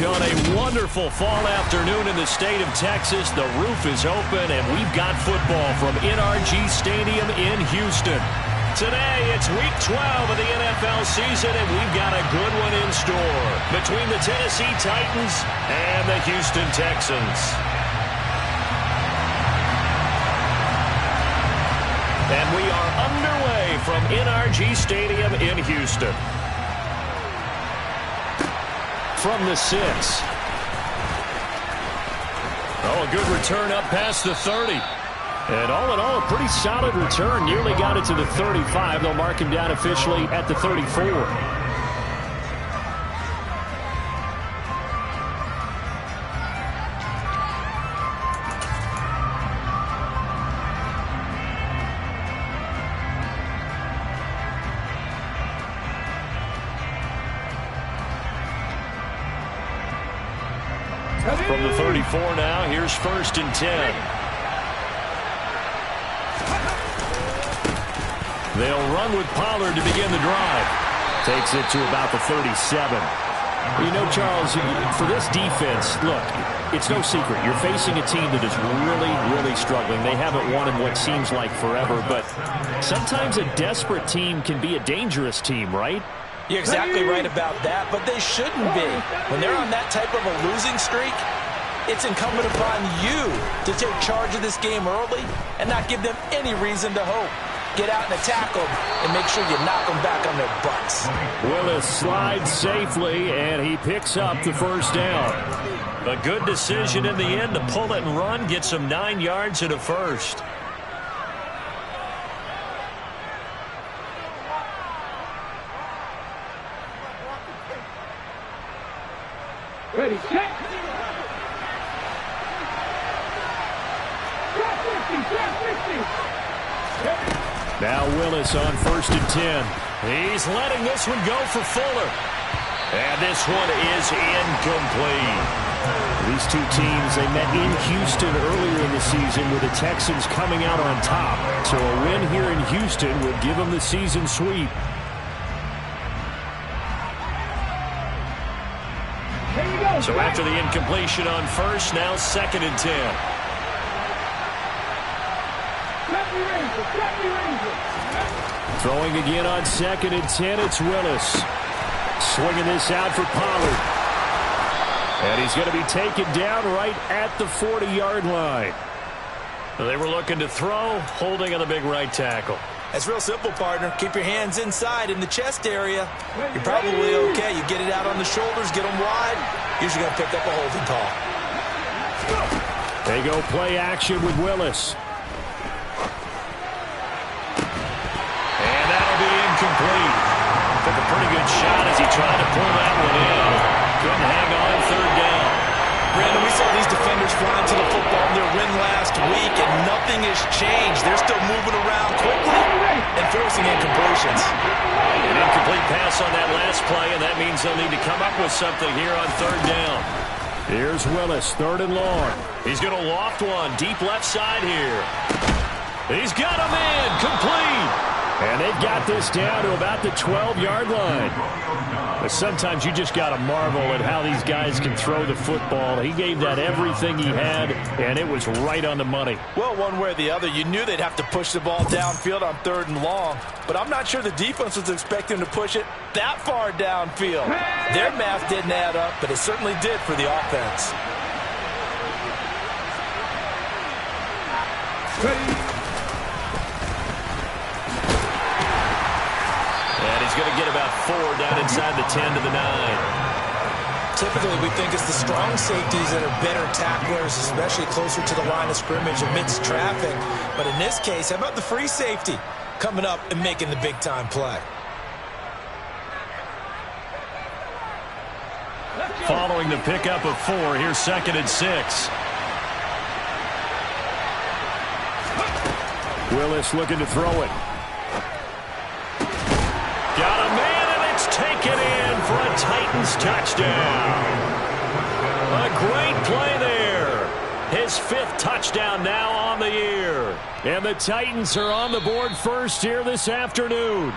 On a wonderful fall afternoon in the state of Texas, the roof is open, and we've got football from NRG Stadium in Houston. Today, it's Week 12 of the NFL season, and we've got a good one in store between the Tennessee Titans and the Houston Texans. And we are underway from NRG Stadium in Houston. From the 6. Oh, a good return up past the 30. And all in all, a pretty solid return. Nearly got it to the 35. They'll mark him down officially at the 34. From the 34 now, here's 1st and 10. They'll run with Pollard to begin the drive. Takes it to about the 37. You know, Charles, for this defense, look, it's no secret. You're facing a team that is really, really struggling. They haven't won in what seems like forever, but sometimes a desperate team can be a dangerous team, right? You're exactly right about that, but they shouldn't be. When they're on that type of a losing streak, it's incumbent upon you to take charge of this game early and not give them any reason to hope. Get out and attack them and make sure you knock them back on their butts. Willis slides safely, and he picks up the first down. A good decision in the end to pull it and run, get some 9 yards and a first. Ready, set. Now Willis on 1st and 10. He's letting this one go for Fuller. And this one is incomplete. These two teams, they met in Houston earlier in the season with the Texans coming out on top. So a win here in Houston will give them the season sweep. So after the incompletion on 1st, now 2nd and 10. Throwing again on 2nd and 10, it's Willis. Swinging this out for Pollard. And he's going to be taken down right at the 40-yard line. They were looking to throw, holding on the big right tackle. It's real simple, partner. Keep your hands inside in the chest area. You're probably okay. You get it out on the shoulders, get them wide. Usually going to pick up a holding call. They go play action with Willis. And that'll be incomplete. Took a pretty good shot as he tried to pull that one in. Couldn't hang on 3rd down. Brandon, we saw these defenders flying to the football in their win last week, and nothing has changed. They're still moving around quickly and forcing incompletions. An incomplete pass on that last play, and that means they'll need to come up with something here on 3rd down. Here's Willis, 3rd and long. He's going to loft one, deep left side here. He's got him in, complete. And they've got this down to about the 12-yard line. But sometimes you just got to marvel at how these guys can throw the football. He gave that everything he had, and it was right on the money. Well, one way or the other, you knew they'd have to push the ball downfield on 3rd and long. But I'm not sure the defense was expecting to push it that far downfield. Their math didn't add up, but it certainly did for the offense. He's going to get about 4 down inside the 10 to the 9. Typically, we think it's the strong safeties that are better tacklers, especially closer to the line of scrimmage amidst traffic. But in this case, how about the free safety coming up and making the big-time play? Following the pickup of 4, here's 2nd and 6. Willis looking to throw it. Got a man, and it's taken in for a Titans touchdown. A great play there. His 5th touchdown now on the year. And the Titans are on the board first here this afternoon.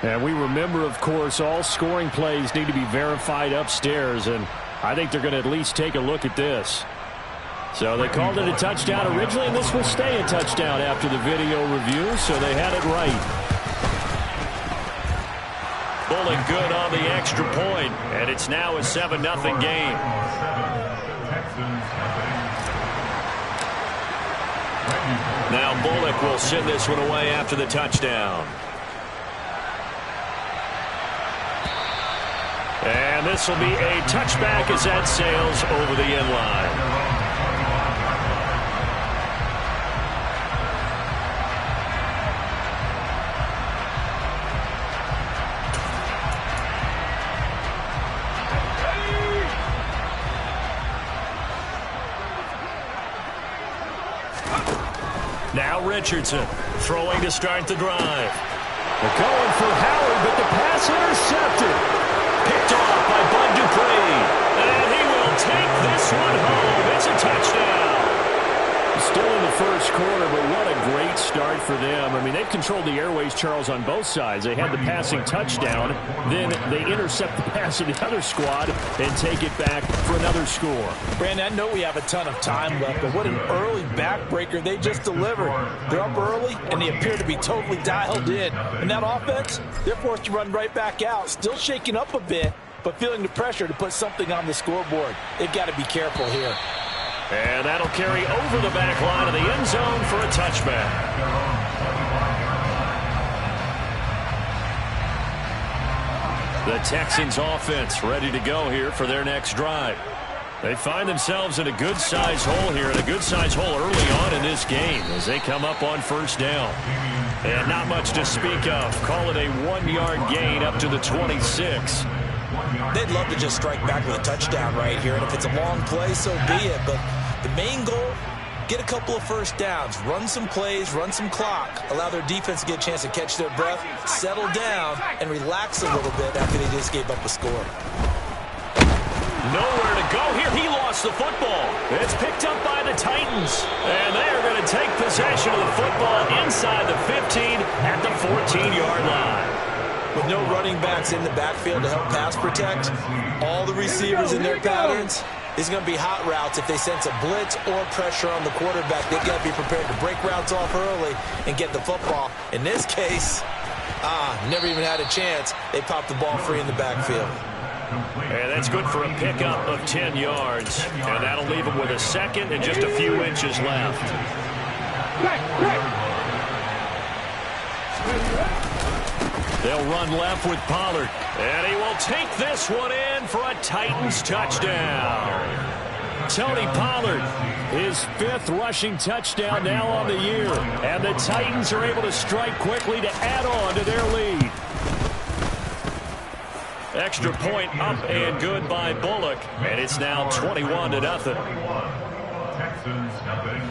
And we remember, of course, all scoring plays need to be verified upstairs, and I think they're going to at least take a look at this. So they called it a touchdown originally, and this will stay a touchdown after the video review, so they had it right. Bullock good on the extra point, and it's now a 7-0 game. Now Bullock will send this one away after the touchdown. And this will be a touchback as that sails over the end line. Now Richardson throwing to start the drive. They're going for Howard, but the pass intercepted. Picked off by Bud Dupree. And he will take this one home. It's a touchdown. Still in the first quarter, but what a great start for them. I mean, they've controlled the airways, Charles, on both sides. They had the passing touchdown. Then they intercept the pass of the other squad and take it back for another score. Brandon, I know we have a ton of time left, but what an early backbreaker they just delivered. They're up early, and they appear to be totally dialed in. And that offense, they're forced to run right back out, still shaking up a bit, but feeling the pressure to put something on the scoreboard. They've got to be careful here. And that'll carry over the back line of the end zone for a touchback. The Texans offense ready to go here for their next drive. They find themselves in a good-sized hole here, and a good-sized hole early on in this game as they come up on first down. And not much to speak of. Call it a 1-yard gain up to the 26. They'd love to just strike back with a touchdown right here, and if it's a long play, so be it. But the main goal, get a couple of first downs, run some plays, run some clock, allow their defense to get a chance to catch their breath, settle down, and relax a little bit after they just gave up a score. Nowhere to go here. He lost the football. It's picked up by the Titans. And they are going to take possession of the football inside the 15 at the 14-yard line. With no running backs in the backfield to help pass protect, all the receivers in their patterns, it's going to be hot routes. If they sense a blitz or pressure on the quarterback, they've got to be prepared to break routes off early and get the football. In this case, never even had a chance. They popped the ball free in the backfield. And that's good for a pickup of 10 yards. And that'll leave them with a second and just a few inches left. They'll run left with Pollard. And he will take this one in for a Titans touchdown. Tony Pollard, his 5th rushing touchdown now on the year. And the Titans are able to strike quickly to add on to their lead. Extra point up and good by Bullock. And it's now 21-0. Texans nothing.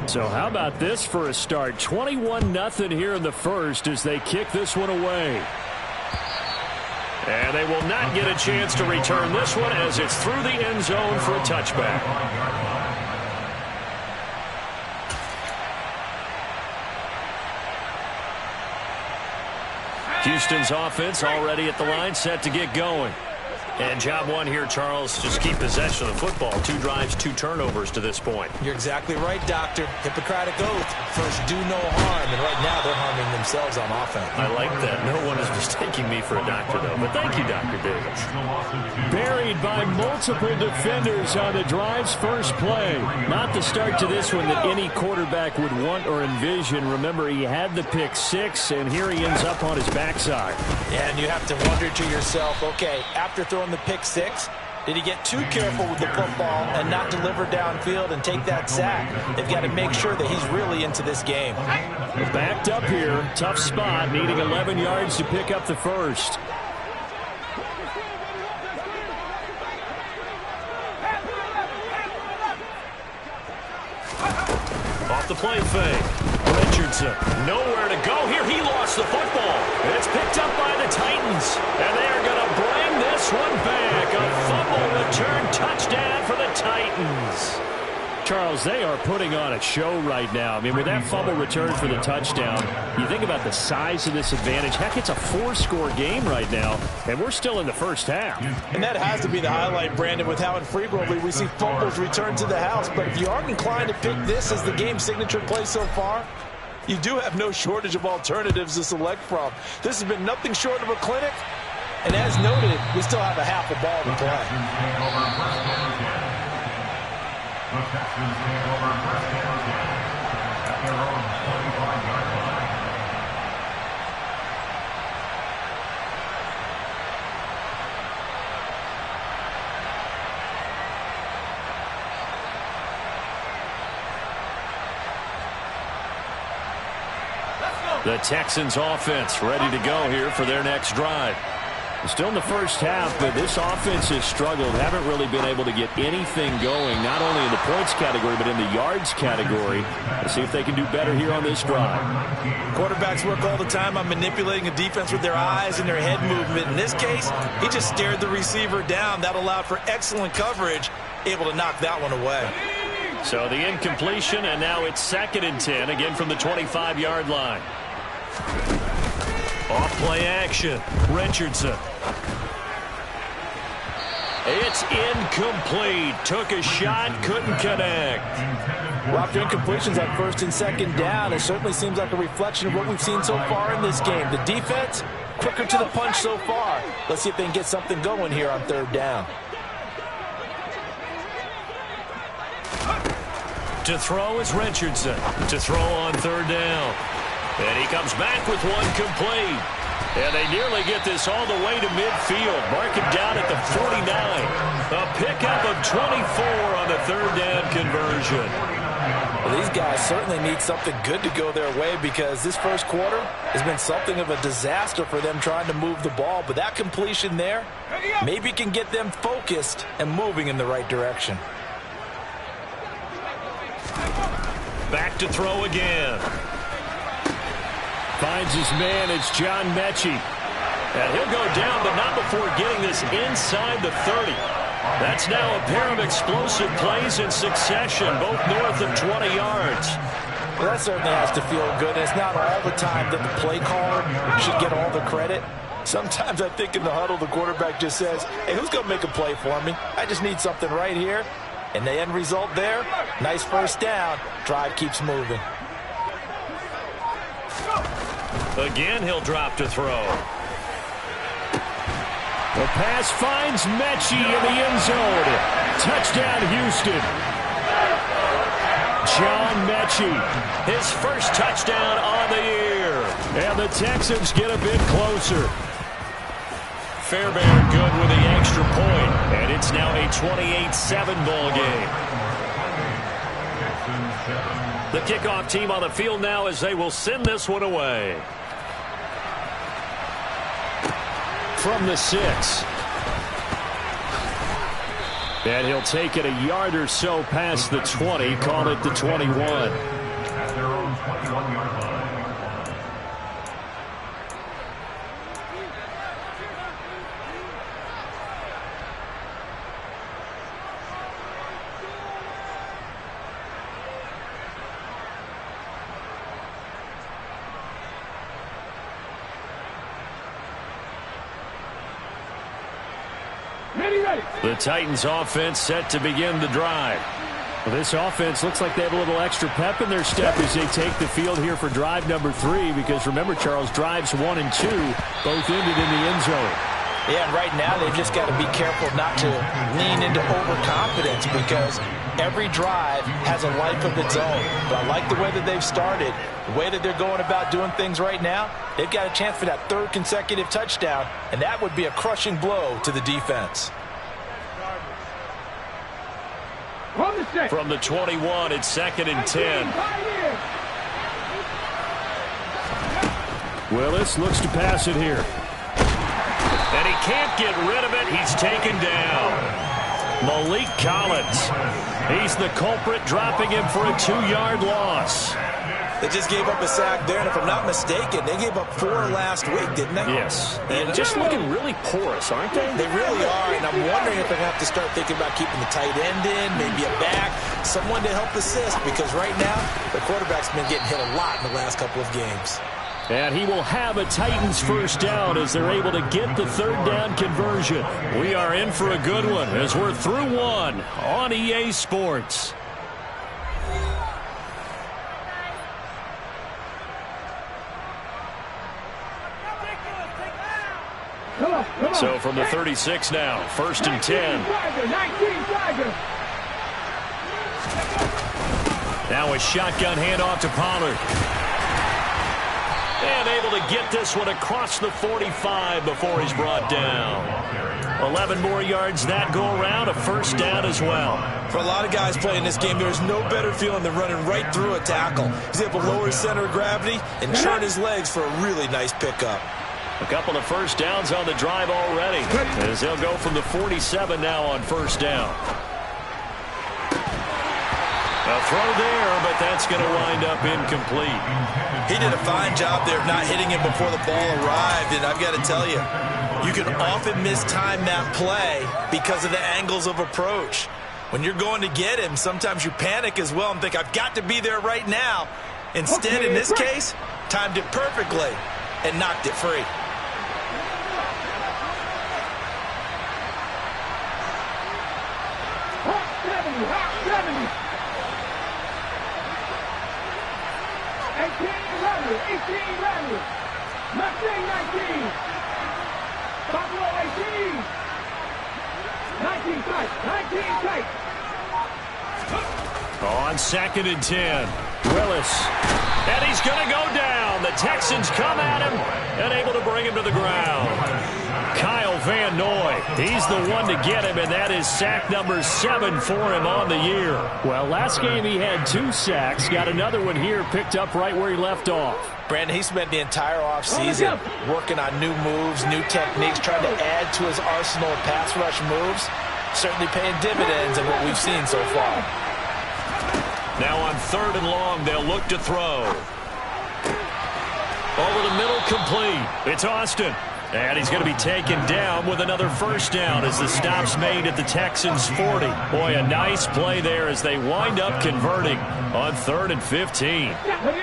So how about this for a start? 21-0 here in the first as they kick this one away. And they will not get a chance to return this one as it's through the end zone for a touchback. Houston's offense already at the line, set to get going. And job one here, Charles, just keep possession of the football. 2 drives, 2 turnovers to this point. You're exactly right, Doctor. Hippocratic oath. First, do no harm. And right now, they're harming themselves on offense. I like that. No one is mistaking me for a doctor, though. But thank you, Dr. Davis. Buried by multiple defenders on the drive's first play. Not the start to this one that any quarterback would want or envision. Remember, he had the pick 6, and here he ends up on his backside. Yeah, and you have to wonder to yourself, okay, after throwing the pick 6, did he get too careful with the football and not deliver downfield and take that sack? They've got to make sure that he's really into this game. Backed up here, tough spot, needing 11 yards to pick up the first. Off the play fake. Richardson, nowhere to go here. He lost the football. It's picked up by the Titans, and they are going to bring this one back. A fumble return touchdown for the Titans. Charles, they are putting on a show right now. I mean, with that fumble return for the touchdown, you think about the size of this advantage. Heck, it's a 4-score game right now, and we're still in the first half. And that has to be the highlight, Brandon, with how infrequently we see fumbles return to the house. But if you aren't inclined to pick this as the game signature play so far, you do have no shortage of alternatives to select from. This has been nothing short of a clinic. And as noted, we still have a half a ball to play. The Texans take over first down again at their own 45-yard line. The Texans offense ready to go here for their next drive. Still in the first half, but this offense has struggled. Haven't really been able to get anything going, not only in the points category, but in the yards category. Let's see if they can do better here on this drive. Quarterbacks work all the time on manipulating a defense with their eyes and their head movement. In this case, he just stared the receiver down. That allowed for excellent coverage, able to knock that one away. So the incompletion, and now it's 2nd and 10, again from the 25-yard line. Off-play action. Richardson. It's incomplete. Took a shot, couldn't connect. Well, after incompletions on 1st and 2nd down, it certainly seems like a reflection of what we've seen so far in this game. The defense, quicker to the punch so far. Let's see if they can get something going here on 3rd down. To throw is Richardson. To throw on 3rd down. And he comes back with one complete. And they nearly get this all the way to midfield. Mark him down at the 49. A pickup of 24 on the 3rd down conversion. Well, these guys certainly need something good to go their way because this first quarter has been something of a disaster for them trying to move the ball. But that completion there maybe can get them focused and moving in the right direction. Back to throw again. Finds his man. It's John Mechie. And he'll go down, but not before getting this inside the 30. That's now a pair of explosive plays in succession, both north of 20 yards. Well, that certainly has to feel good. And it's not all the time that the play caller should get all the credit. Sometimes I think in the huddle, the quarterback just says, hey, who's going to make a play for me? I just need something right here. And the end result there, nice first down. Drive keeps moving. Again, he'll drop to throw. The pass finds Mechie in the end zone. Touchdown, Houston. John Mechie, his first touchdown on the year. And the Texans get a bit closer. Fairbairn good with the extra point. And it's now a 28-7 ball game. The kickoff team on the field now as they will send this one away. From the 6. And he'll take it a yard or so past the 20, call it the 21. At their own 21-yard line. The Titans offense set to begin the drive. Well, this offense looks like they have a little extra pep in their step as they take the field here for drive number 3, because remember, Charles, drives 1 and 2 both ended in the end zone. Yeah, and right now they've just got to be careful not to lean into overconfidence because every drive has a life of its own. But I like the way that they've started, the way that they're going about doing things right now. They've got a chance for that 3rd consecutive touchdown, and that would be a crushing blow to the defense. From the 21, it's 2nd and 10. Willis looks to pass it here. And he can't get rid of it. He's taken down. Malik Collins. He's the culprit, dropping him for a 2-yard loss. They just gave up a sack there, and if I'm not mistaken, they gave up 4 last week, didn't they? Yes. And just looking really porous, aren't they? They really are, and I'm wondering if they're going to have to start thinking about keeping the tight end in, maybe a back, someone to help assist, because right now, the quarterback's been getting hit a lot in the last couple of games. And he will have a Titans first down as they're able to get the third down conversion. We are in for a good one as we're through one on EA Sports. So from the 36 now, 1st and 10. Now a shotgun handoff to Pollard. And able to get this one across the 45 before he's brought down. 11 more yards that go around, a first down as well. For a lot of guys playing this game, there's no better feeling than running right through a tackle. He's able to lower his center of gravity and turn his legs for a really nice pickup. A couple of first downs on the drive already, as they'll go from the 47 now on first down. A throw there, but that's going to wind up incomplete. He did a fine job there of not hitting him before the ball arrived, and I've got to tell you, you can often mistime that play because of the angles of approach. When you're going to get him, sometimes you panic as well and think, I've got to be there right now. Instead, in this case, timed it perfectly and knocked it free. On 2nd and 10, Willis. And he's going to go down. The Texans come at him and able to bring him to the ground. Kyle Van Noy, he's the one to get him, and that is sack number 7 for him on the year. Well, last game he had 2 sacks. Got another one here picked up right where he left off. Brandon, he spent the entire offseason working on new moves, new techniques, trying to add to his arsenal of pass rush moves. Certainly paying dividends in what we've seen so far. Now on 3rd and long, they'll look to throw. Over the middle, complete. It's Austin. And he's going to be taken down with another first down as the stop's made at the Texans' 40. Boy, a nice play there as they wind up converting on 3rd and 15.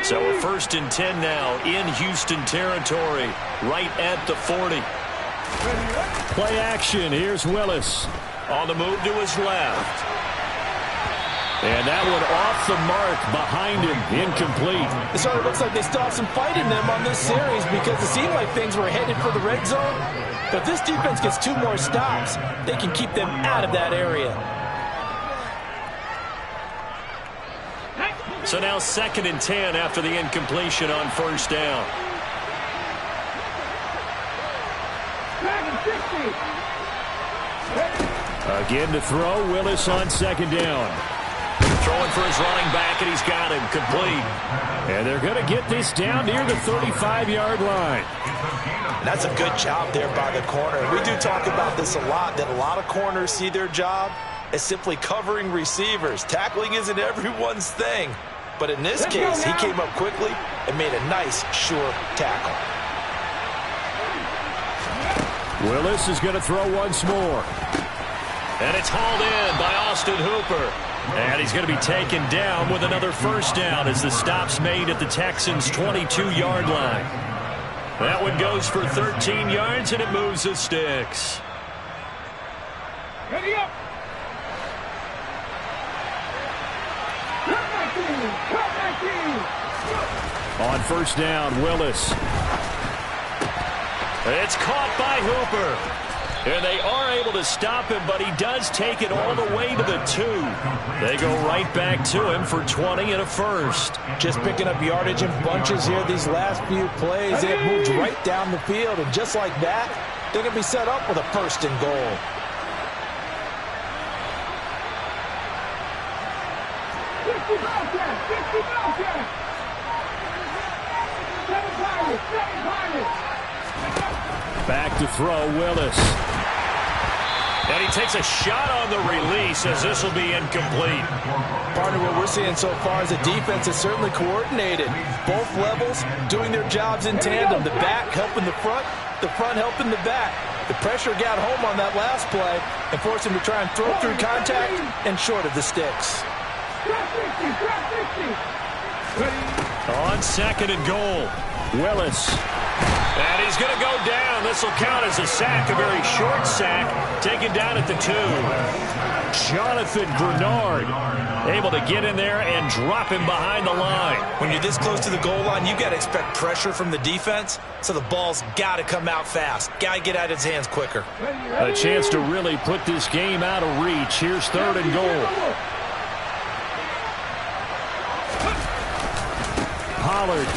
So a 1st and 10 now in Houston territory, right at the 40. Play action. Here's Willis on the move to his left. And that one off the mark behind him, incomplete. It sort of looks like they still have some fight in them on this series because it seemed like things were headed for the red zone. But if this defense gets 2 more stops, they can keep them out of that area. So now 2nd and 10 after the incompletion on first down. Again to throw, Willis on 2nd down. Throwing for his running back, and he's got him complete. And they're going to get this down near the 35-yard line. That's a good job there by the corner. We do talk about this a lot, that a lot of corners see their job as simply covering receivers. Tackling isn't everyone's thing. But in this case, he came up quickly and made a nice, sure tackle. Willis is going to throw once more. And it's hauled in by Austin Hooper. And he's going to be taken down with another first down as the stop's made at the Texans' 22-yard line. That one goes for 13 yards, and it moves the sticks. Ready up. On first down, Willis. It's caught by Hooper. And they are able to stop him, but he does take it all the way to the 2. They go right back to him for 20 and a first. Just picking up yardage in bunches here these last few plays. They have moved right down the field, and just like that, they're going to be set up with a 1st and goal. Back to throw, Willis. And he takes a shot on the release as this will be incomplete. Partner, what we're seeing so far is the defense is certainly coordinated. Both levels doing their jobs in tandem. The back helping the front helping the back. The pressure got home on that last play and forced him to try and throw through contact and short of the sticks. On second and goal, Willis. And he's going to go down. This will count as a sack, a very short sack, taken down at the 2. Jonathan Grenard able to get in there and drop him behind the line. When you're this close to the goal line, you got to expect pressure from the defense, so the ball's got to come out fast. Got to get out of his hands quicker. A chance to really put this game out of reach. Here's third and goal. Pollard.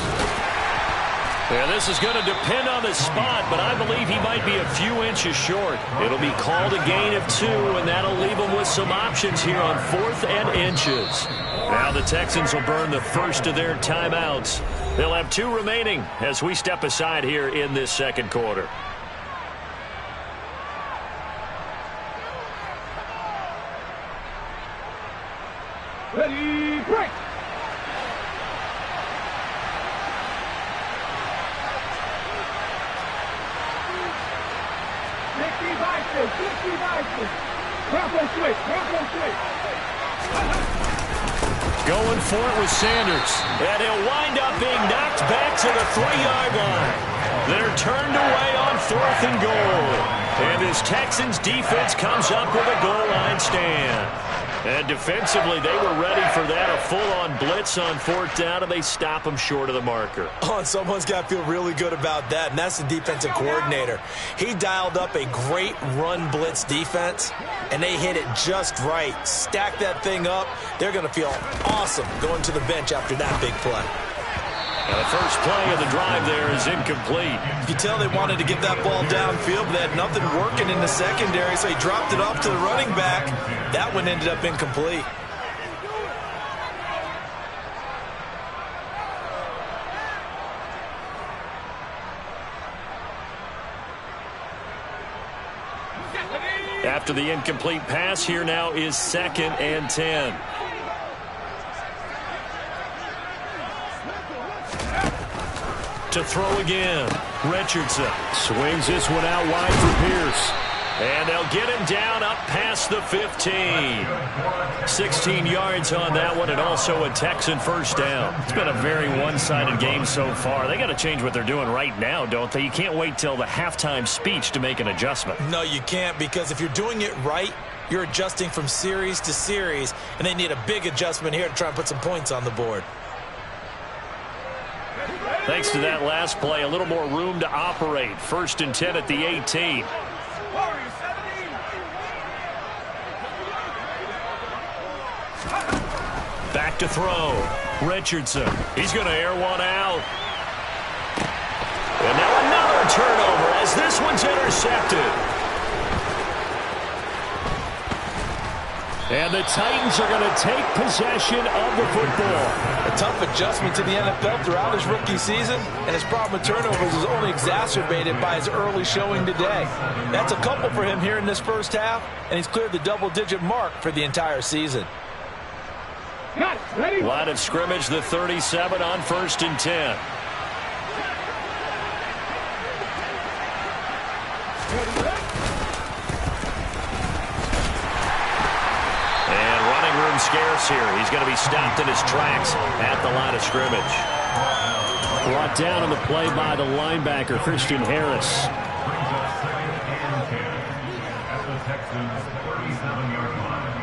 Yeah, this is going to depend on the spot, but I believe he might be a few inches short. It'll be called a gain of 2, and that'll leave him with some options here on 4th and inches. Now the Texans will burn the first of their timeouts. They'll have 2 remaining as we step aside here in this second quarter. Ready, break! Going for it with Sanders. And he'll wind up being knocked back to the 3-yard line. They're turned away on 4th and goal. And this Texans defense comes up with a goal line stand. And defensively, they were ready for that. A full-on blitz on 4th down, and they stop them short of the marker. Oh, and someone's got to feel really good about that, and that's the defensive coordinator. He dialed up a great run blitz defense, and they hit it just right. Stack that thing up. They're going to feel awesome going to the bench after that big play. Now the first play of the drive there is incomplete. You can tell they wanted to get that ball downfield, but they had nothing working in the secondary, so he dropped it off to the running back. That one ended up incomplete. After the incomplete pass, here now is 2nd and 10. To throw again. Richardson swings this one out wide for Pierce. And they'll get him down up past the 15. 16 yards on that one, and also a Texan first down. It's been a very one-sided game so far. They got to change what they're doing right now, don't they? You can't wait till the halftime speech to make an adjustment. No, you can't, because if you're doing it right, you're adjusting from series to series, and they need a big adjustment here to try and put some points on the board. Thanks to that last play, a little more room to operate. 1st and 10 at the 18. Back to throw. Richardson. He's going to air one out. And now another turnover as this one's intercepted. And the Titans are going to take possession of the football. A tough adjustment to the NFL throughout his rookie season, and his problem with turnovers is only exacerbated by his early showing today. That's a couple for him here in this first half, and he's cleared the double-digit mark for the entire season. Line of scrimmage, the 37 on 1st and 10. Scarce here. He's going to be stopped in his tracks at the line of scrimmage. Brought down on the play by the linebacker, Christian Harris. Brings up 2nd and 10 at the Texans' 37-yard line.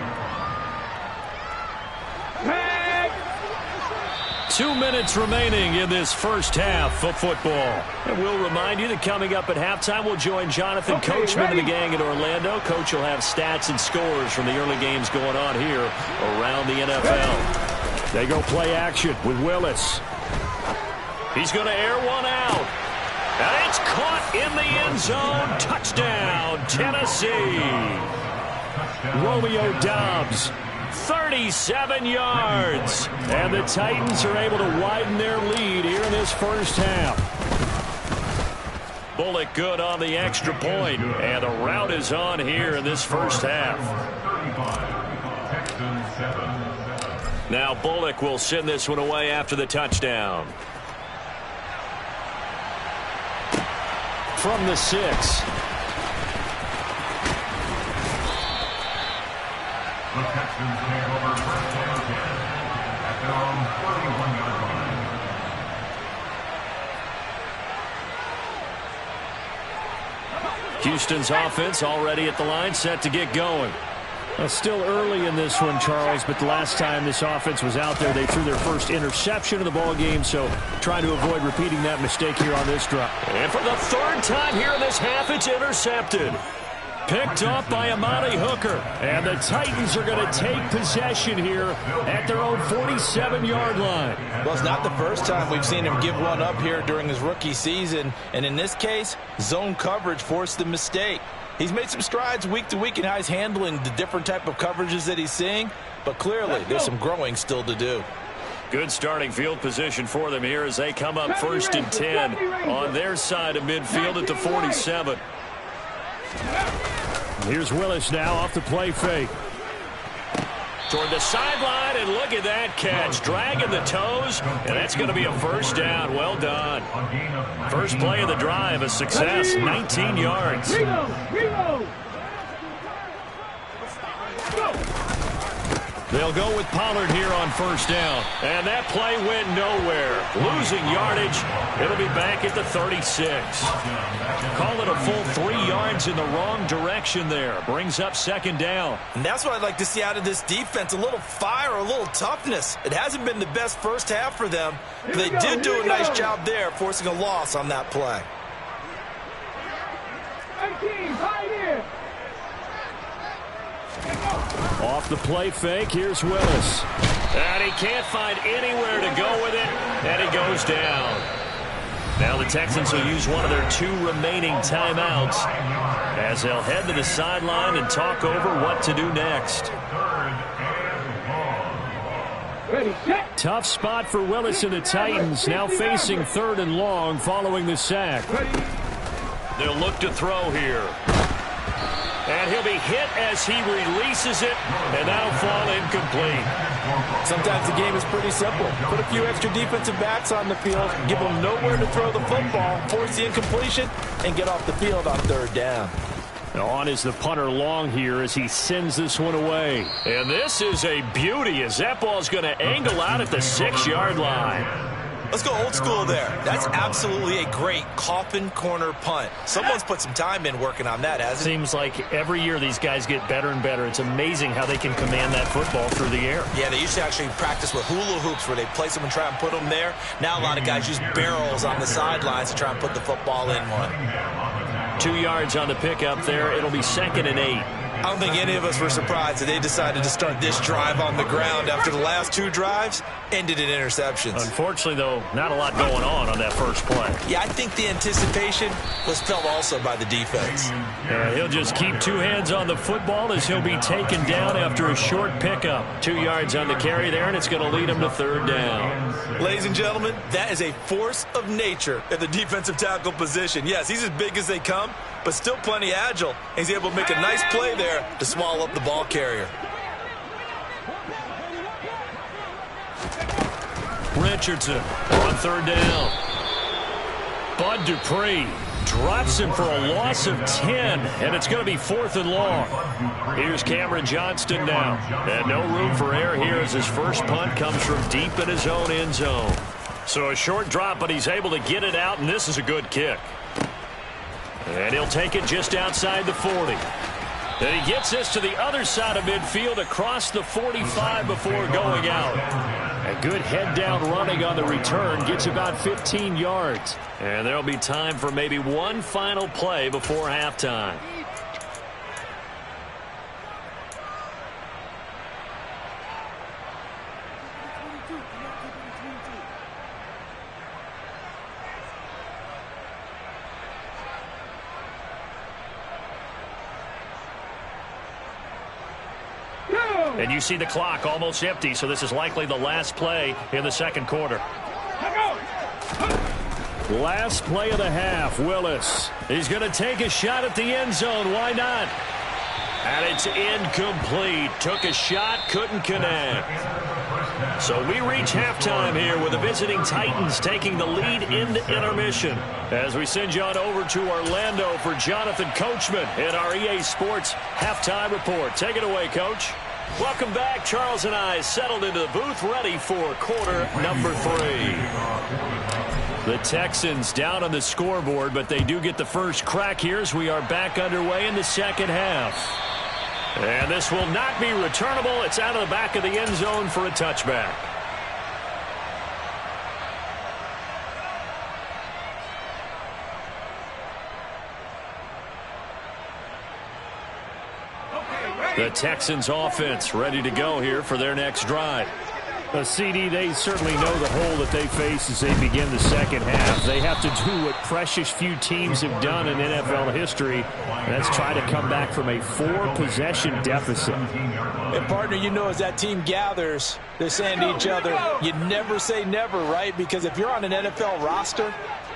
2 minutes remaining in this first half of football. And we'll remind you that coming up at halftime, we'll join Jonathan Coachman and the gang in Orlando. Coach will have stats and scores from the early games going on here around the NFL. They go play action with Willis. He's going to air one out. And it's caught in the end zone. Touchdown, Tennessee. Romeo Doubs. 37 yards. And the Titans are able to widen their lead here in this first half. Bullock good on the extra point, and the rout is on here in this first half. Now Bullock will send this one away after the touchdown. From the 6. The Texans take over first down at their own 41-yard line. Houston's offense already at the line, set to get going. Still early in this one, Charles, but the last time this offense was out there, they threw their first interception of the ball game, so trying to avoid repeating that mistake here on this drive. And for the third time here in this half, it's intercepted. Picked up by Amani Hooker. And the Titans are going to take possession here at their own 47-yard line. Well, it's not the first time we've seen him give one up here during his rookie season. And in this case, zone coverage forced the mistake. He's made some strides week to week in how he's handling the different type of coverages that he's seeing. But clearly, there's some growing still to do. Good starting field position for them here as they come up first and 10 on their side of midfield at the 47. Here's Willis now off the play fake. Toward the sideline, and look at that catch. Dragging the toes, and that's going to be a first down. Well done. First play of the drive, a success, 19 yards. They'll go with Pollard here on first down. And that play went nowhere. Losing yardage. It'll be back at the 36. Call it a full 3 yards in the wrong direction there. Brings up second down. And that's what I'd like to see out of this defense. A little fire, a little toughness. It hasn't been the best first half for them. But they did do a nice job there, forcing a loss on that play. 19, right here. Off the play fake, here's Willis. And he can't find anywhere to go with it, and he goes down. Now the Texans will use one of their 2 remaining timeouts as they'll head to the sideline and talk over what to do next. Ready, set. Tough spot for Willis and the Titans, now facing 3rd and long following the sack. They'll look to throw here. And he'll be hit as he releases it, and that'll fall incomplete. Sometimes the game is pretty simple. Put a few extra defensive backs on the field, give them nowhere to throw the football, force the incompletion, and get off the field on 3rd down. Now on is the punter Long here as he sends this one away. And this is a beauty as that ball's going to angle out at the 6-yard line. Let's go old school there. That's absolutely a great coffin corner punt. Someone's put some time in working on that, hasn't it? Seems like every year these guys get better and better. It's amazing how they can command that football through the air. Yeah, they used to actually practice with hula hoops where they place them and try and put them there. Now a lot of guys use barrels on the sidelines to try and put the football in one. 2 yards on the pickup there. It'll be 2nd and 8. I don't think any of us were surprised that they decided to start this drive on the ground after the last 2 drives ended in interceptions. Unfortunately, though, not a lot going on that first play. Yeah, I think the anticipation was felt also by the defense. He'll just keep 2 hands on the football as he'll be taken down after a short pickup. 2 yards on the carry there, and it's going to lead him to 3rd down. Ladies and gentlemen, that is a force of nature at the defensive tackle position. Yes, he's as big as they come, but still plenty agile. He's able to make a nice play there to swallow up the ball carrier. Richardson on 3rd down. Bud Dupree drops him for a loss of 10, and it's going to be 4th and long. Here's Cameron Johnston now. And no room for error here as his first punt comes from deep in his own end zone. So a short drop, but he's able to get it out, and this is a good kick. And he'll take it just outside the 40. Then he gets this to the other side of midfield across the 45 before going out. A good head down running on the return, gets about 15 yards. And there'll be time for maybe one final play before halftime. And you see the clock almost empty, so this is likely the last play in the second quarter. Last play of the half, Willis. He's going to take a shot at the end zone. Why not? And it's incomplete. Took a shot, couldn't connect. So we reach halftime here with the visiting Titans taking the lead into intermission. As we send you on over to Orlando for Jonathan Coachman in our EA Sports Halftime Report. Take it away, Coach. Welcome back. Charles and I settled into the booth, ready for quarter number 3. The Texans down on the scoreboard, but they do get the first crack here as we are back underway in the second half. And this will not be returnable. It's out of the back of the end zone for a touchback. The Texans offense ready to go here for their next drive. CD, they certainly know the hole that they face as they begin the second half. They have to do what precious few teams have done in NFL history, and that's try to come back from a 4-possession deficit. And, partner, you know as that team gathers, they're saying to each other, you never say never, right? Because if you're on an NFL roster,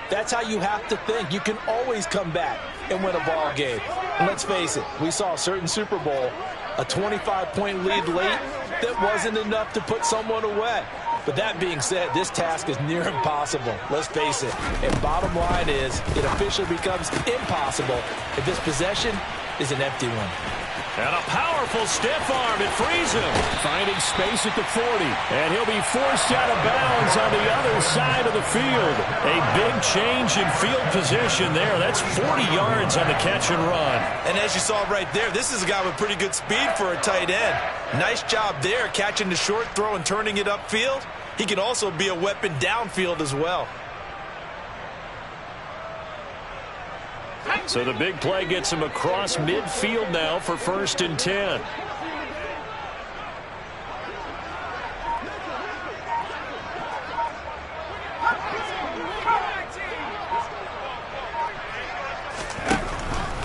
that's how you have to think. You can always come back and win a ball game. And let's face it, we saw a certain Super Bowl, a 25-point lead late, that wasn't enough to put someone away. But that being said, this task is near impossible. Let's face it. And bottom line is, it officially becomes impossible if this possession is an empty one. And a powerful stiff arm. It frees him. Finding space at the 40. And he'll be forced out of bounds on the other side of the field. A big change in field position there. That's 40 yards on the catch and run. And as you saw right there, this is a guy with pretty good speed for a tight end. Nice job there, catching the short throw and turning it upfield. He can also be a weapon downfield as well. So the big play gets him across midfield now for 1st and 10.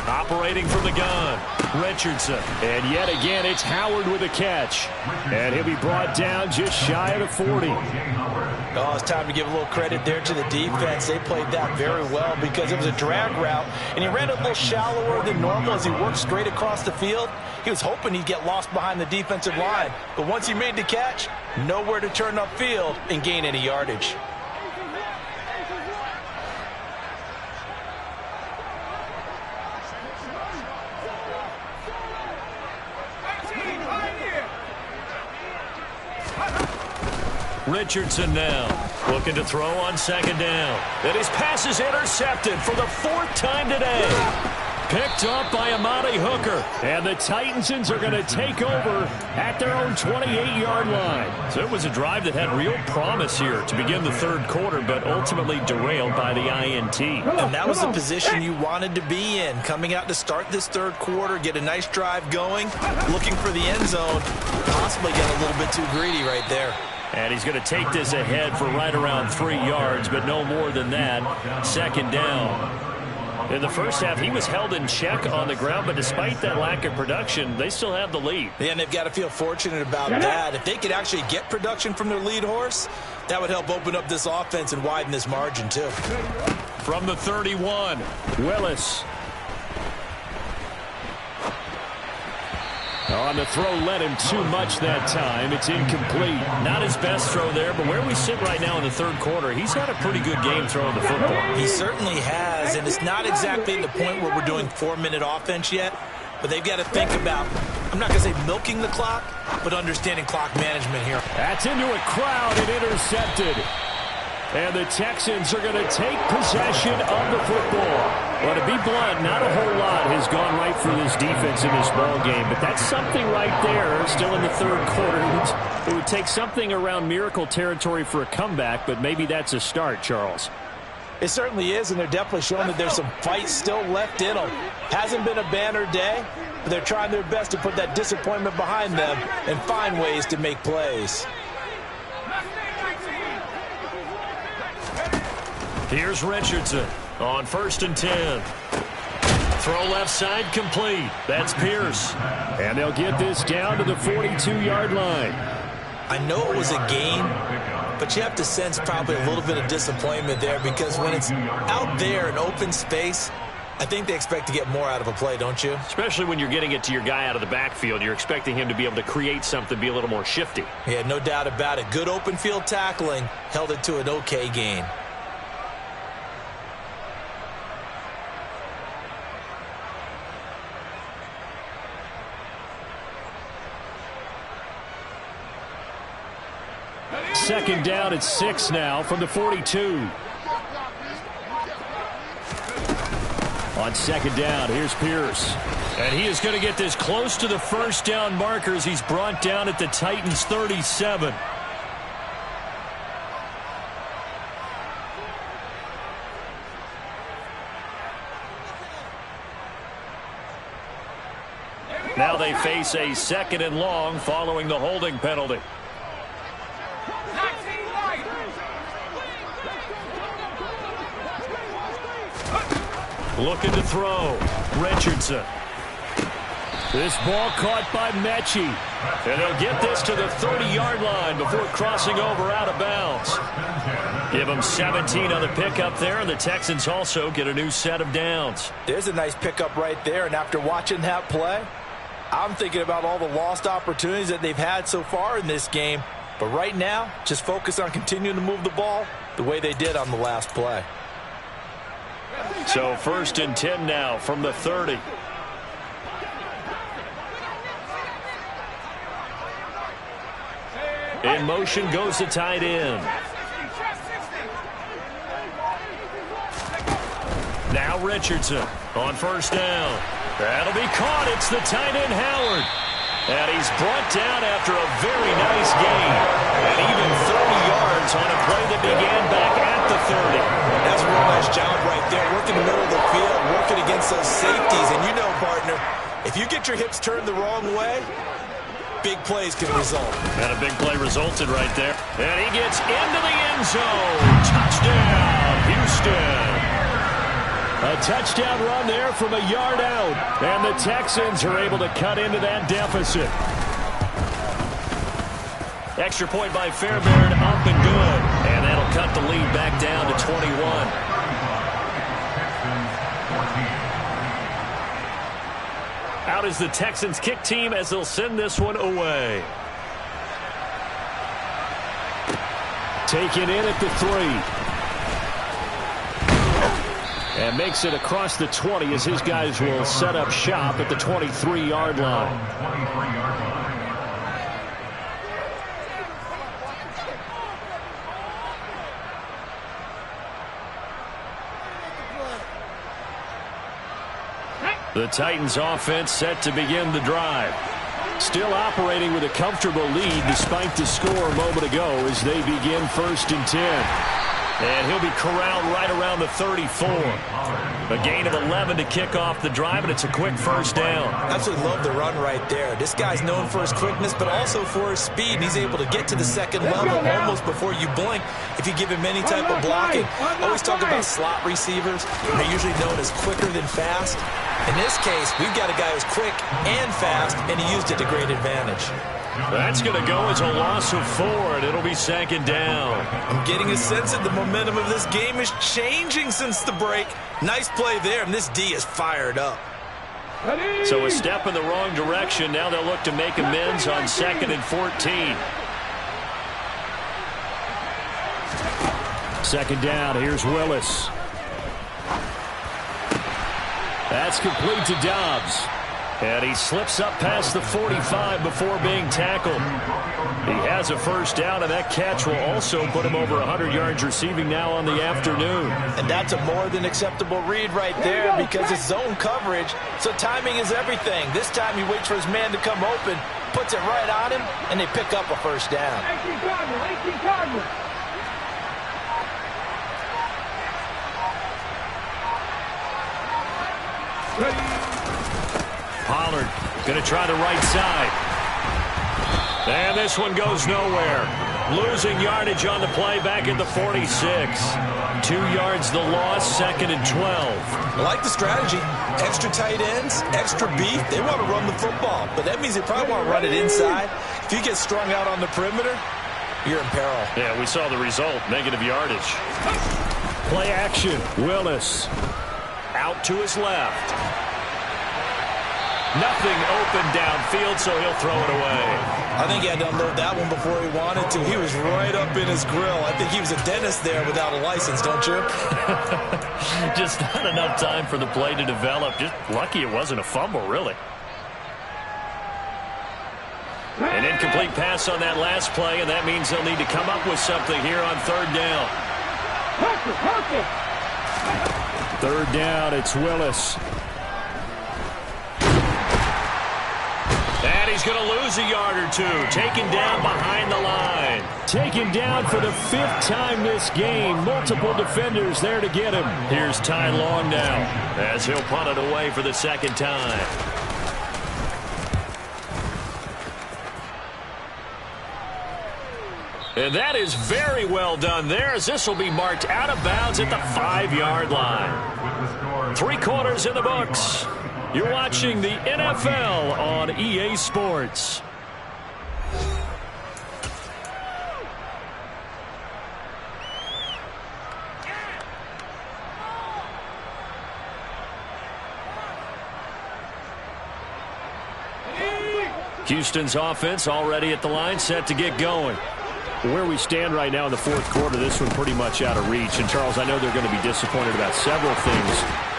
Operating from the gun, Richardson. And yet again, it's Howard with a catch. And he'll be brought down just shy of the 40. Oh, it's time to give a little credit there to the defense. They played that very well because it was a drag route, and he ran a little shallower than normal as he worked straight across the field. He was hoping he'd get lost behind the defensive line, but once he made the catch, nowhere to turn upfield and gain any yardage. Richardson now looking to throw on 2nd down. And his pass is intercepted for the 4th time today. Picked up by Amani Hooker. And the Titansons are going to take over at their own 28-yard line. So it was a drive that had real promise here to begin the 3rd quarter, but ultimately derailed by the INT. And that was the position you wanted to be in. Coming out to start this 3rd quarter, get a nice drive going, looking for the end zone, possibly get a little bit too greedy right there. And he's going to take this ahead for right around 3 yards, but no more than that. 2nd down. In the first half, he was held in check on the ground, but despite that lack of production, they still have the lead. Yeah, and they've got to feel fortunate about that. If they could actually get production from their lead horse, that would help open up this offense and widen this margin, too. From the 31, Willis. On the throw, led him too much that time. It's incomplete. Not his best throw there, but where we sit right now in the 3rd quarter, he's had a pretty good game throwing the football. He certainly has, and it's not exactly the point where we're doing 4-minute offense yet, but they've got to think about, I'm not going to say milking the clock, but understanding clock management here. That's into a crowd and intercepted. And the Texans are going to take possession of the football. Well, to be blunt, not a whole lot has gone right for this defense in this ball game, but that's something right there still in the 3rd quarter. It would take something around miracle territory for a comeback, but maybe that's a start, Charles. It certainly is, and they're definitely showing that there's some fight still left in them. Hasn't been a banner day, but they're trying their best to put that disappointment behind them and find ways to make plays. Here's Richardson on 1st and 10. Throw left side complete. That's Pierce. And they'll get this down to the 42-yard line. I know it was a gain, but you have to sense probably a little bit of disappointment there because when it's out there in open space, I think they expect to get more out of a play, don't you? Especially when you're getting it to your guy out of the backfield. You're expecting him to be able to create something, be a little more shifty. Yeah, no doubt about it. Good open field tackling held it to an okay gain. Second down at 6 now from the 42. On second down, here's Pierce. And he is going to get this close to the first down markers. He's brought down at the Titans' 37. Now they face a 2nd and long following the holding penalty. Looking to throw. Richardson. This ball caught by Mechie. And they'll get this to the 30-yard line before crossing over out of bounds. Give them 17 on the pickup there, and the Texans also get a new set of downs. There's a nice pickup right there, and after watching that play, I'm thinking about all the lost opportunities that they've had so far in this game. But right now, just focus on continuing to move the ball the way they did on the last play. So 1st and 10 now from the 30. In motion goes the tight end. Now Richardson on 1st down. That'll be caught. It's the tight end Howard. And he's brought down after a very nice gain. And even 30 yards on a play that began back at the 30. That's a real nice job right there. Working the middle of the field, working against those safeties. And you know, partner, if you get your hips turned the wrong way, big plays can result. And a big play resulted right there. And he gets into the end zone. Touchdown, Houston. A touchdown run there from a yard out. And the Texans are able to cut into that deficit. Extra point by Fairbairn, up and good. And that'll cut the lead back down to 21. Out is the Texans kick team as they'll send this one away. Taken in at the 3. And makes it across the 20 as his guys will set up shop at the 23-yard line. The Titans offense set to begin the drive. Still operating with a comfortable lead despite the score a moment ago as they begin 1st and 10. And he'll be corralled right around the 34. A gain of 11 to kick off the drive, and it's a quick 1st down. Absolutely love the run right there. This guy's known for his quickness, but also for his speed. And he's able to get to the 2nd level almost before you blink if you give him any type of blocking. Always talk about slot receivers. They're usually known as quicker than fast. In this case, we've got a guy who's quick and fast, and he used it to great advantage. That's going to go as a loss of 4, and it'll be 2nd down. I'm getting a sense that the momentum of this game is changing since the break. Nice play there, and this D is fired up. So a step in the wrong direction. Now they'll look to make amends on 2nd and 14. 2nd down, here's Willis. That's complete to Dobbs. And he slips up past the 45 before being tackled. He has a 1st down, and that catch will also put him over 100 yards receiving now on the afternoon. And that's a more than acceptable read right there because it's zone coverage, so timing is everything. This time he waits for his man to come open, puts it right on him, and they pick up a 1st down. Pollard going to try the right side. And this one goes nowhere. Losing yardage on the play back at the 46. 2 yards the loss, 2nd and 12. I like the strategy. Extra tight ends, extra beef. They want to run the football, but that means they probably want to run it inside. If you get strung out on the perimeter, you're in peril. Yeah, we saw the result, negative yardage. Play action. Willis. Out to his left. Nothing open downfield, so he'll throw it away. I think he had to unload that one before he wanted to. He was right up in his grill. I think he was a dentist there without a license, don't you? Just not enough time for the play to develop. Just lucky it wasn't a fumble, really. An incomplete pass on that last play, and that means they'll need to come up with something here on third down. Third down, it's Willis. And he's going to lose a yard or two. Taken down behind the line. Taken down for the 5th time this game. Multiple defenders there to get him. Here's Ty Long now as he'll punt it away for the second time. And that is very well done there, as this will be marked out of bounds at the 5-yard line. 3 quarters in the books. You're watching the NFL on EA Sports. Houston's offense already at the line, set to get going. Where we stand right now in the 4th quarter, this one pretty much out of reach. And, Charles, I know they're going to be disappointed about several things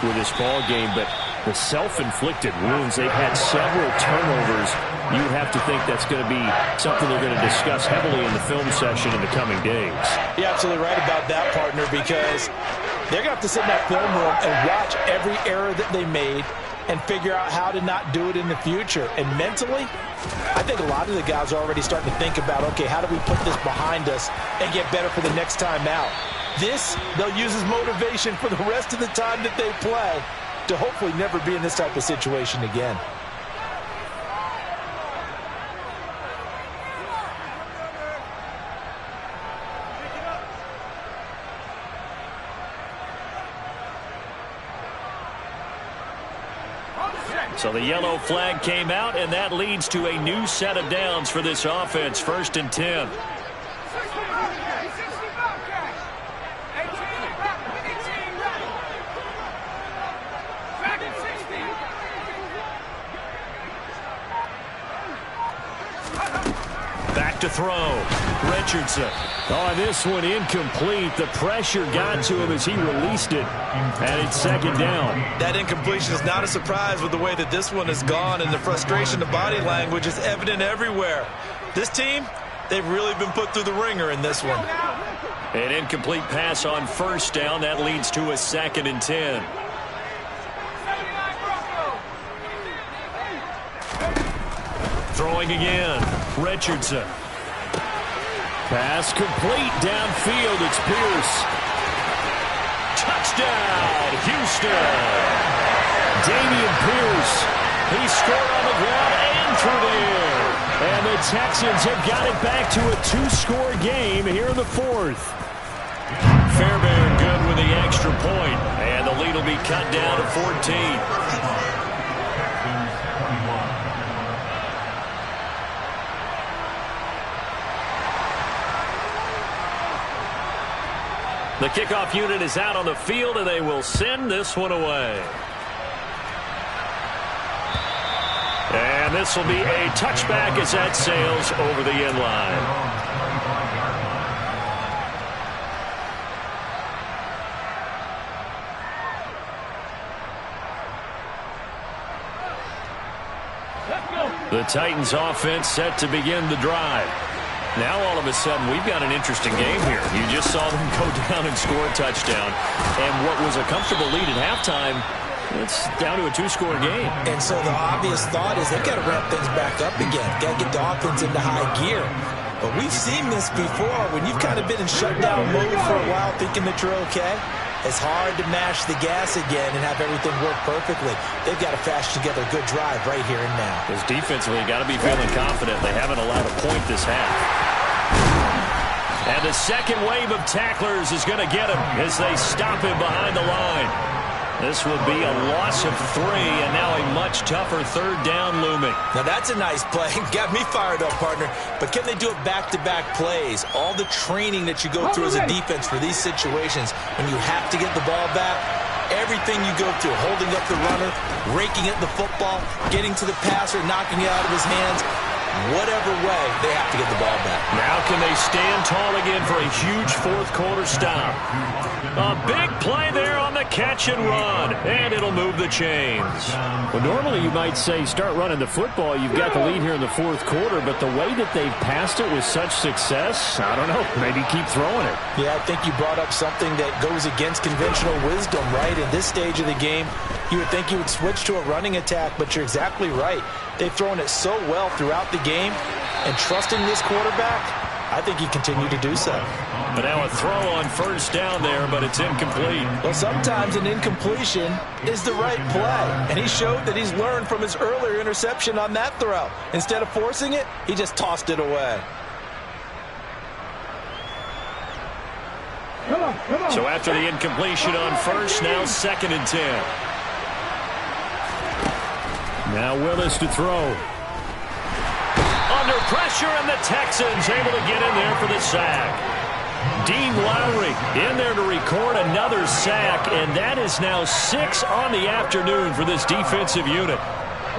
with this ball game, but the self-inflicted wounds, they've had several turnovers. You have to think that's going to be something they're going to discuss heavily in the film session in the coming days. You're absolutely right about that, partner, because they're going to have to sit in that film room and watch every error that they made and figure out how to not do it in the future. And mentally, I think a lot of the guys are already starting to think about, okay, how do we put this behind us and get better for the next time out? This, they'll use as motivation for the rest of the time that they play to hopefully never be in this type of situation again. So the yellow flag came out, and that leads to a new set of downs for this offense. 1st and 10. Back to throw. Richardson. Oh, this one incomplete. The pressure got to him as he released it. And it's 2nd down. That incompletion is not a surprise with the way that this one has gone, and the frustration, the body language is evident everywhere. This team, they've really been put through the ringer in this one. An incomplete pass on 1st down. That leads to a 2nd and 10. Throwing again. Richardson. Pass complete downfield. It's Pierce. Touchdown, Houston. Dameon Pierce. He scored on the ground and through the air. And the Texans have got it back to a 2-score game here in the 4th. Fairbairn good with the extra point. And the lead will be cut down to 14. The kickoff unit is out on the field, and they will send this one away. And this will be a touchback as that sails over the end line. The Titans offense set to begin the drive. Now all of a sudden we've got an interesting game here. You just saw them go down and score a touchdown. And what was a comfortable lead at halftime, it's down to a 2-score game. And so the obvious thought is they've got to ramp things back up again. Got to get the offense into high gear. But we've seen this before. When you've kind of been in shutdown mode for a while thinking that you're okay, it's hard to mash the gas again and have everything work perfectly. They've got to fashion together a good drive right here and now. Because defensively, you got to be feeling confident. They haven't allowed a point this half. And the second wave of tacklers is going to get him as they stop him behind the line. This will be a loss of 3, and now a much tougher third down looming. Now that's a nice play. Got me fired up, partner. But can they do it back-to-back plays? All the training that you go through as a defense for these situations, when you have to get the ball back, everything you go through, holding up the runner, raking at the football, getting to the passer, knocking it out of his hands, whatever way, they have to get the ball back. Now can they stand tall again for a huge fourth-quarter stop? A big play there on the catch and run, and it'll move the chains. Well, normally you might say start running the football. You've got the lead here in the fourth quarter, but the way that they've passed it with such success, I don't know, maybe keep throwing it. Yeah, I think you brought up something that goes against conventional wisdom, right? In this stage of the game, you would think you would switch to a running attack, but you're exactly right. They've thrown it so well throughout the game, and trusting this quarterback, I think he continued to do so. But now a throw on first down there, but it's incomplete. Well, sometimes an incompletion is the right play, and he showed that he's learned from his earlier interception on that throw. Instead of forcing it, he just tossed it away. So after the incompletion on first, now 2nd and 10. Now Willis to throw. Under pressure, and the Texans able to get in there for the sack. Dean Lowry in there to record another sack, and that is now 6 on the afternoon for this defensive unit.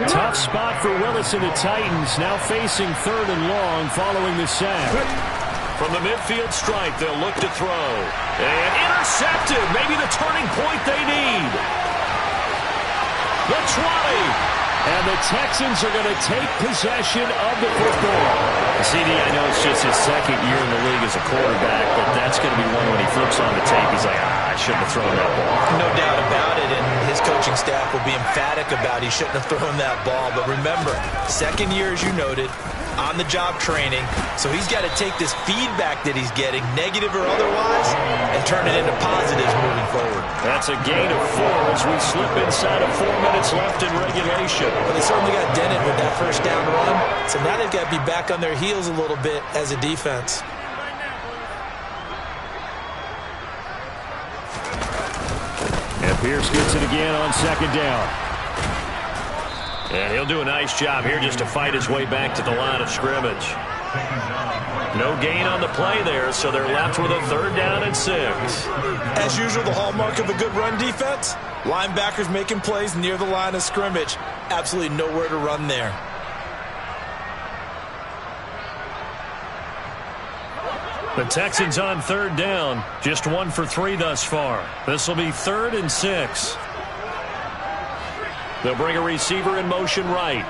Tough spot for Willis and the Titans, now facing 3rd and long following the sack. From the midfield stripe, they'll look to throw. And intercepted, maybe the turning point they need. The 20. And the Texans are going to take possession of the football. CD, I know it's just his 2nd year in the league as a quarterback, but that's going to be one when he flips on the tape. He's like, I shouldn't have thrown that ball. No doubt about it, and his coaching staff will be emphatic about he shouldn't have thrown that ball. But remember, 2nd year, as you noted, on-the-job training, so he's got to take this feedback that he's getting, negative or otherwise, and turn it into positives moving forward. That's a gain of 4 as we slip inside of 4 minutes left in regulation. But they certainly got dented with that first down run, so now they've got to be back on their heels a little bit as a defense. And Pierce gets it again on 2nd down. And he'll do a nice job here just to fight his way back to the line of scrimmage. No gain on the play there, so they're left with a 3rd down and 6. As usual, the hallmark of a good run defense, linebackers making plays near the line of scrimmage. Absolutely nowhere to run there. The Texans on 3rd down, just 1 for 3 thus far. This will be 3rd and 6. They'll bring a receiver in motion right.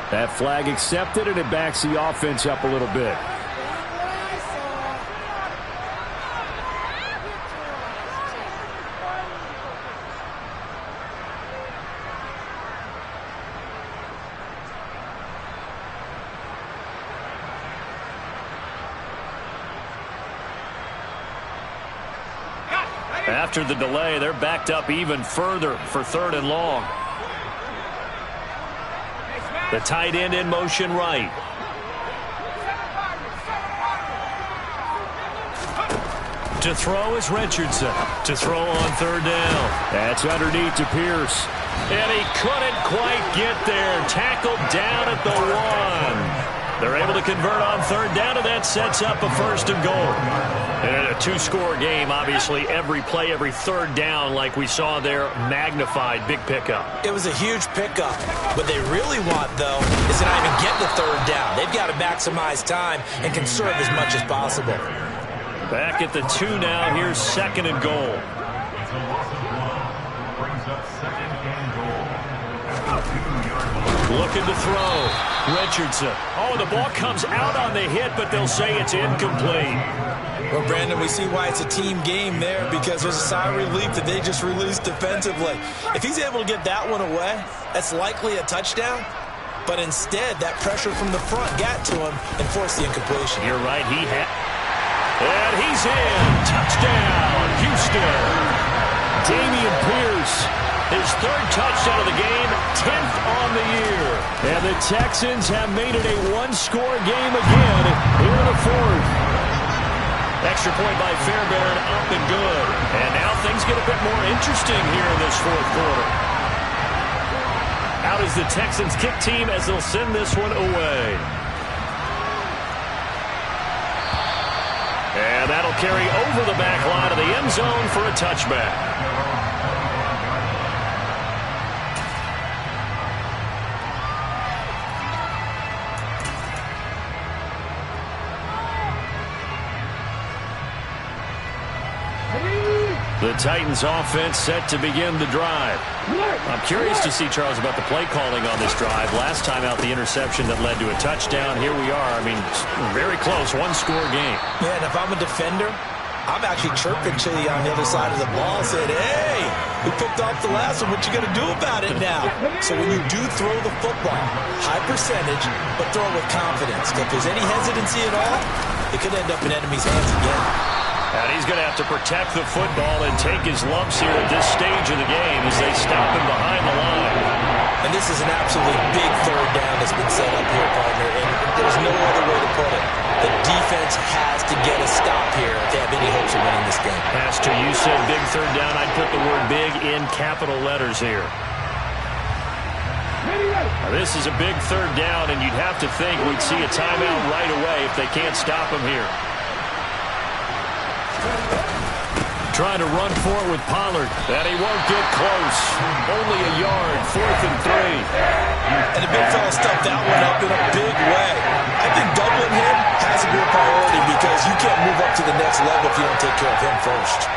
That flag accepted, and it backs the offense up a little bit. After the delay, they're backed up even further for 3rd and long. The tight end in motion right. To throw is Richardson. To throw on 3rd down. That's underneath to Pierce. And he couldn't quite get there. Tackled down at the 1. They're able to convert on 3rd down, and that sets up a 1st and goal. And in a 2-score game, obviously every play, every 3rd down, like we saw there, magnified. Big pickup. It was a huge pickup. What they really want, though, is to not even get the 3rd down. They've got to maximize time and conserve as much as possible. Back at the 2 now. Here's 2nd and goal. Looking to throw. Richardson. Oh, the ball comes out on the hit, but they'll say it's incomplete. Well, Brandon, we see why it's a team game there, because there's a sigh of relief that they just released defensively. If he's able to get that one away, that's likely a touchdown. But instead, that pressure from the front got to him and forced the incompletion. You're right. And he's in. Touchdown, Houston. Dameon Pierce. His third touchdown of the game, 10th on the year. And the Texans have made it a one-score game again here in the fourth. Extra point by Fairbairn, up and good. And now things get a bit more interesting here in this fourth quarter. Out is the Texans kick team as they'll send this one away. And that'll carry over the back line of the end zone for a touchback. The Titans offense set to begin the drive. I'm curious to see, Charles, about the play calling on this drive. Last time out, the interception that led to a touchdown. Here we are. I mean, very close, one-score game. Yeah, and if I'm a defender, I'm actually chirping to you on the other side of the ball, saying, hey, we picked off the last one. What you going to do about it now? So when you do throw the football, high percentage, but throw it with confidence. If there's any hesitancy at all, it could end up in enemy's hands again. And he's going to have to protect the football and take his lumps here at this stage of the game as they stop him behind the line. And this is an absolutely big third down that's been set up here, partner, and there's no other way to put it. The defense has to get a stop here if they have any hopes of winning this game. Pastor, you said big third down. I'd put the word big in capital letters here. Now, this is a big third down, and you'd have to think we'd see a timeout right away if they can't stop him here. Trying to run for it with Pollard. And he won't get close. Only a yard, 4th and 3. And the big fella stuffed that one up in a big way. I think doubling him has to be a priority because you can't move up to the next level if you don't take care of him first.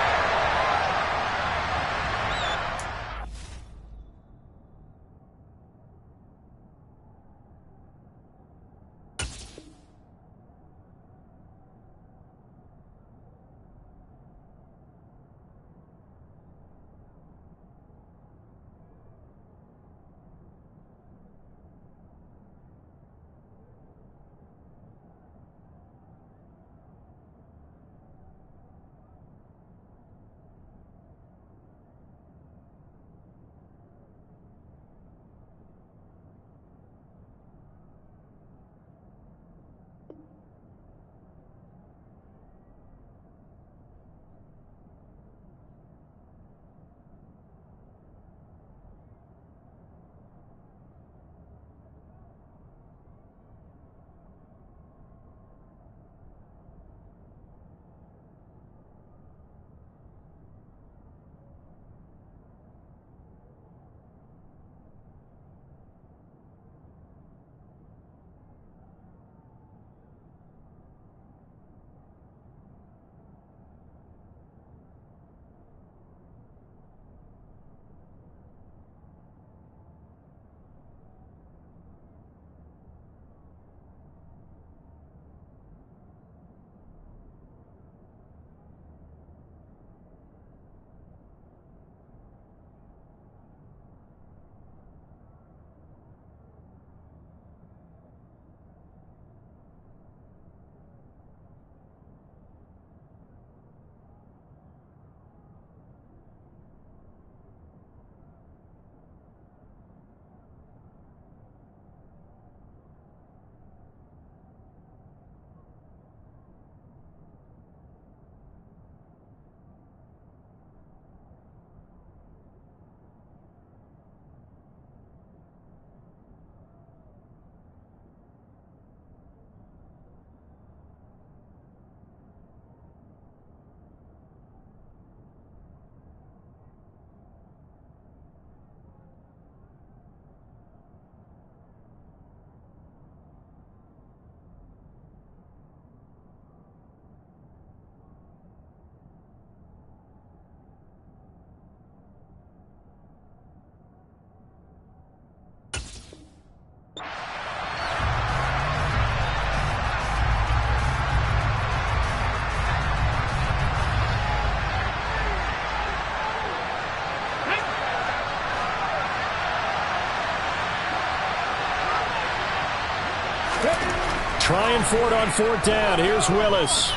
Trying for it on 4th down. Here's Willis.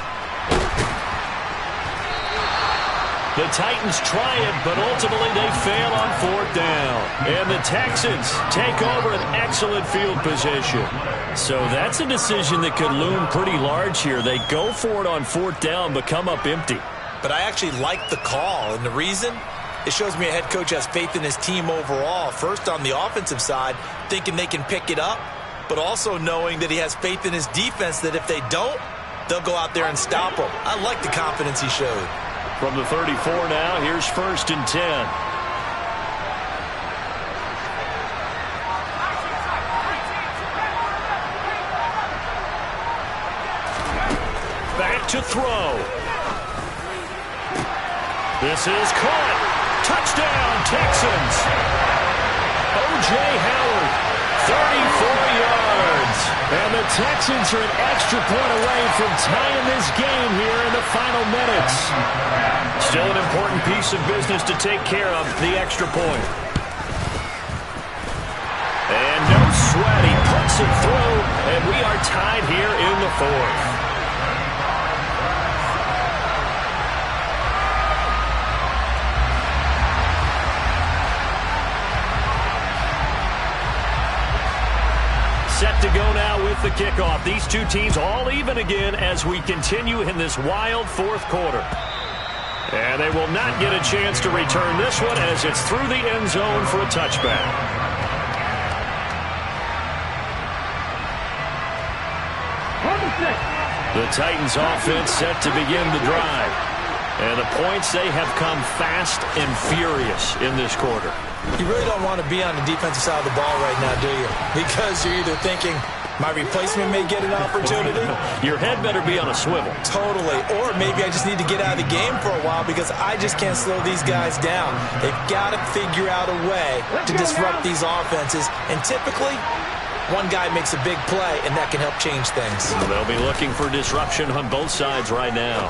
The Titans try it, but ultimately they fail on 4th down. And the Texans take over an excellent field position. So that's a decision that could loom pretty large here. They go for it on 4th down, but come up empty. But I actually like the call, and the reason? It shows me a head coach has faith in his team overall. First, on the offensive side, thinking they can pick it up, but also knowing that he has faith in his defense that if they don't, they'll go out there and stop them. I like the confidence he showed. From the 34 now, here's 1st and 10. Back to throw. This is caught. Touchdown, Texans. O.J. Howard, 34 yards. And the Texans are an extra point away from tying this game here in the final minutes. Still an important piece of business to take care of, the extra point. And no sweat, he puts it through, and we are tied here in the 4th. Set to go now with the kickoff. These two teams all even again as we continue in this wild 4th quarter. And they will not get a chance to return this one as it's through the end zone for a touchback. The Titans offense set to begin the drive. And the points, they have come fast and furious in this quarter. You really don't want to be on the defensive side of the ball right now, do you? Because you're either thinking, my replacement may get an opportunity. Your head better be on a swivel. Totally. Or maybe I just need to get out of the game for a while because I just can't slow these guys down. They've got to figure out a way to disrupt these offenses. And typically, one guy makes a big play, and that can help change things. They'll be looking for disruption on both sides right now.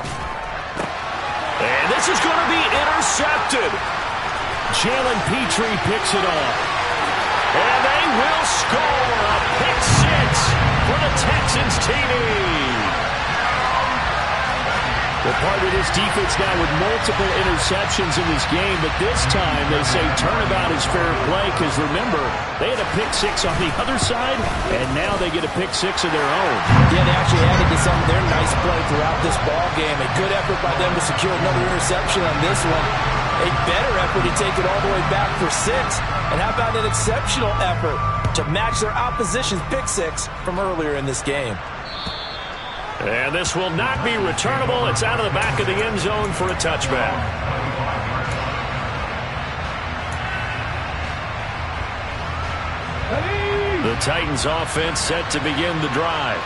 And this is going to be intercepted. Jalen Petrie picks it off. And they will score a pick 6 for the Texans TD. Well, part of this defense now with multiple interceptions in this game, but this time they say turnabout is fair play because, remember, they had a pick 6 on the other side, and now they get a pick 6 of their own. Yeah, they actually added to some of their nice play throughout this ball game. A good effort by them to secure another interception on this one. A better effort to take it all the way back for 6. And how about an exceptional effort to match their opposition's pick 6 from earlier in this game? And this will not be returnable. It's out of the back of the end zone for a touchback. The Titans offense set to begin the drive.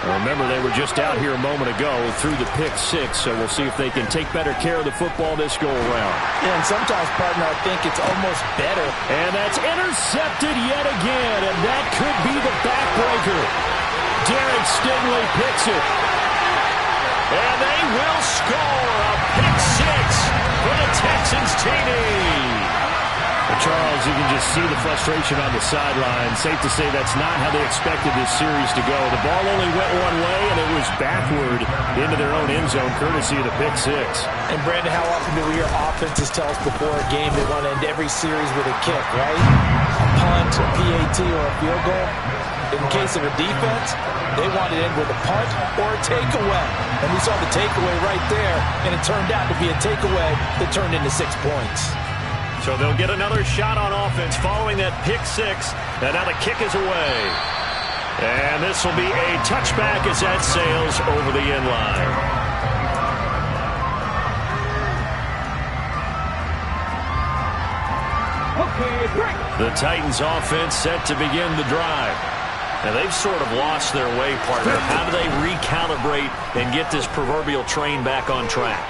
Remember, they were just out here a moment ago through the pick 6, so we'll see if they can take better care of the football this go-around. Yeah, and sometimes, partner, I think it's almost better. And that's intercepted yet again, and that could be the backbreaker. Derek Stingley picks it. And they will score a pick 6 for the Texans TD. Charles, you can just see the frustration on the sideline. Safe to say that's not how they expected this series to go. The ball only went one way, and it was backward into their own end zone, courtesy of the pick 6. And, Brandon, how often do we hear offenses tell us before a game they want to end every series with a kick, right? A punt, a PAT, or a field goal. In case of a defense, they want to end with a punt or a takeaway. And we saw the takeaway right there, and it turned out to be a takeaway that turned into 6 points. So they'll get another shot on offense following that pick 6. And now the kick is away. And this will be a touchback as that sails over the end line. Okay, break. The Titans offense set to begin the drive. Now they've sort of lost their way, partner. How do they recalibrate and get this proverbial train back on track?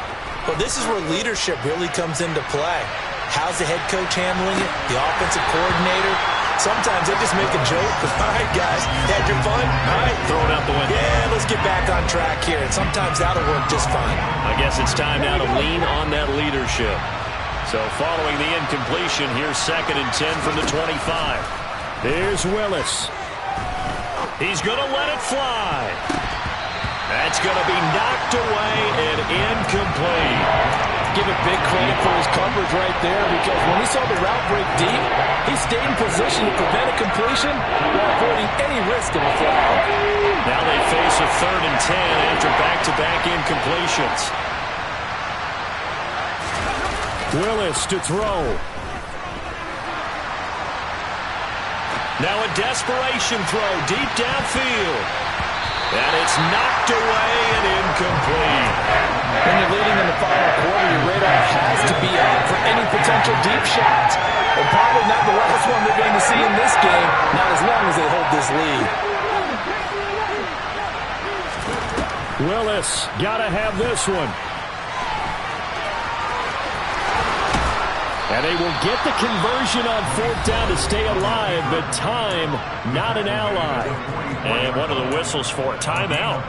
Well, this is where leadership really comes into play. How's the head coach handling it? The offensive coordinator? Sometimes they just make a joke. All right, guys, had your fun? All right. Throw it out the window. Yeah, let's get back on track here. And sometimes that'll work just fine. I guess it's time now to lean on that leadership. So following the incompletion, here's 2nd and 10 from the 25. Here's Willis. He's going to let it fly. That's going to be knocked away and incomplete. give it big credit for his coverage right there, because when he saw the route break deep, he stayed in position to prevent a completion while avoiding any risk of a flag. Now they face a 3rd and 10 after back-to-back incompletions. Willis to throw. Now a desperation throw deep downfield. And it's knocked away and incomplete. When you're leading in the final quarter, your radar has to be up for any potential deep shots. And probably not the last one they're going to see in this game, not as long as they hold this lead. Willis, gotta have this one. And they will get the conversion on 4th down to stay alive, but time, not an ally. And one of the whistles for a timeout.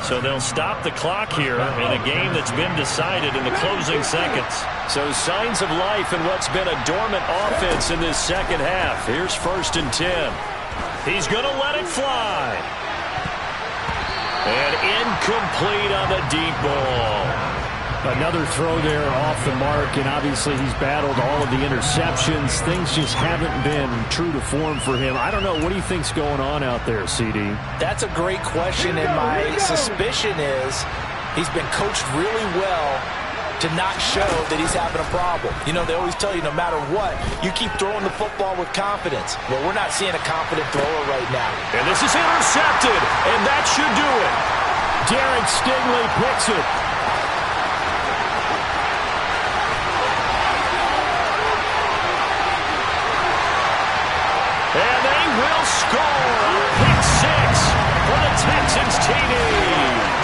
So they'll stop the clock here in a game that's been decided in the closing seconds. So signs of life in what's been a dormant offense in this second half. Here's 1st and 10. He's going to let it fly. And incomplete on the deep ball. Another throw there off the mark, and obviously he's battled all of the interceptions. Things just haven't been true to form for him. I don't know. What do you think's going on out there, CD? That's a great question, and my suspicion is he's been coached really well to not show that he's having a problem. You know, they always tell you no matter what, you keep throwing the football with confidence. Well, we're not seeing a confident thrower right now. And this is intercepted, and that should do it. Derek Stingley picks it. And they will score a pick 6 for the Texans TD.